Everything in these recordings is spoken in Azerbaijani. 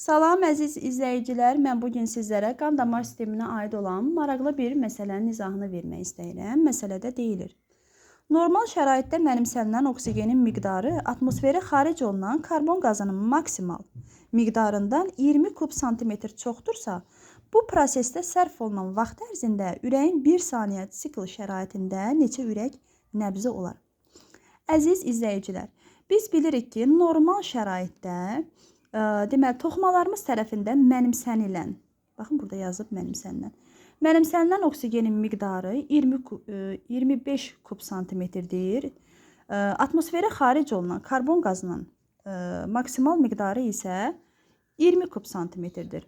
Salam əziz izləyicilər, mən bugün sizlərə qan damar sisteminə aid olan maraqlı bir məsələnin izahını vermək istəyirəm. Məsələdə deyilir: normal şəraitdə mənimsənilən oksigenin miqdarı atmosferə xaric olunan karbon qazının maksimal miqdarından 20 kub santimetr çoxdursa, bu prosesdə sərf olunan vaxt ərzində ürəyin 1 saniyə sikl şəraitində neçə ürək nəbzi olar? Əziz izləyicilər, biz bilirik ki, normal şəraitdə deməli, toxumalarımız tərəfindən mənimsənilən, baxın burada yazıb mənimsənilən oksigenin miqdarı 25 kub santimetrdir. Atmosferə xaric olunan karbon qazının maksimal miqdarı isə 20 kub santimetrdir.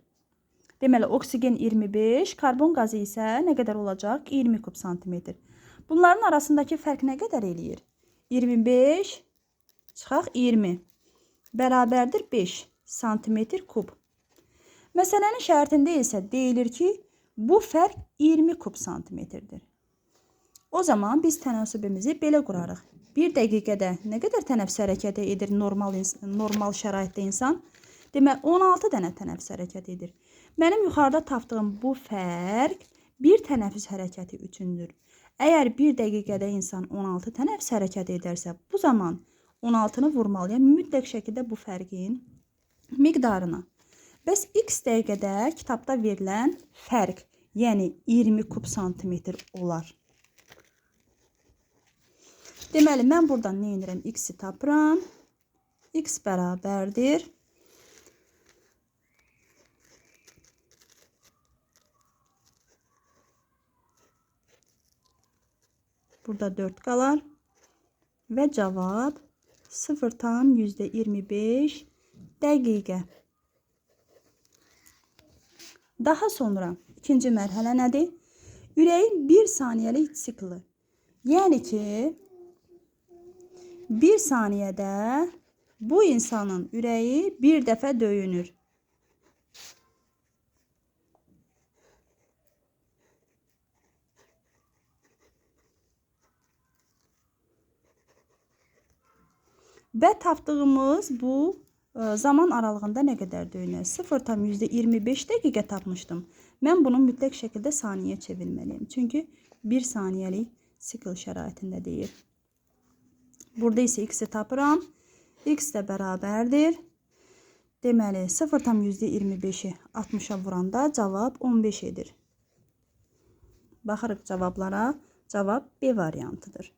Deməli, oksigen 25, karbon qazı isə nə qədər olacaq? 20 kub santimetr. Bunların arasındakı fərq nə qədər eləyir? 25 çıxaq 20 bərabərdir 5 santimetr kub. Məsələnin şərtində isə deyilir ki, bu fərq 20 kub santimetrdir. O zaman biz tənasübümüzü belə qurarıq. 1 dəqiqədə nə qədər tənəffüs hərəkəti edir normal şəraitdə insan? Demək, 16 dənə tənəffüs hərəkəti edir. Mənim yuxarıda tapdığım bu fərq bir tənəffüs hərəkəti üçündür. Əgər 1 dəqiqədə insan 16 tənəffüs hərəkəti edərsə, bu zaman 16-nı vurmalıyam mütləq şəkildə bu fərqin miqdarına. Bəs x dəqiqədə kitabda verilən fərq, yəni 20 kub santimetr olar. Deməli, mən buradan nə edirəm? X-i tapıram. X bərabərdir. Burada 4 qalar. Və cavab 0,25 dəqiqə. Daha sonra ikinci mərhələ nədir? Ürəyin 1 saniyəlik siklı. Yəni ki, 1 saniyədə bu insanın ürəyi bir dəfə döyünür. Və tapdığımız bu zaman aralığında nə qədər döyünür? 0,25 dəqiqə tapmışdım. Mən bunu mütləq şəkildə saniyə çevirməliyim. Çünki 1 saniyəlik sikl şəraitində deyir. Burada isə x-i tapıram. X də bərabərdir. Deməli, 0,25-i 60-a vuranda cavab 15 edir. Baxırıq cavablara. Cavab B variantıdır.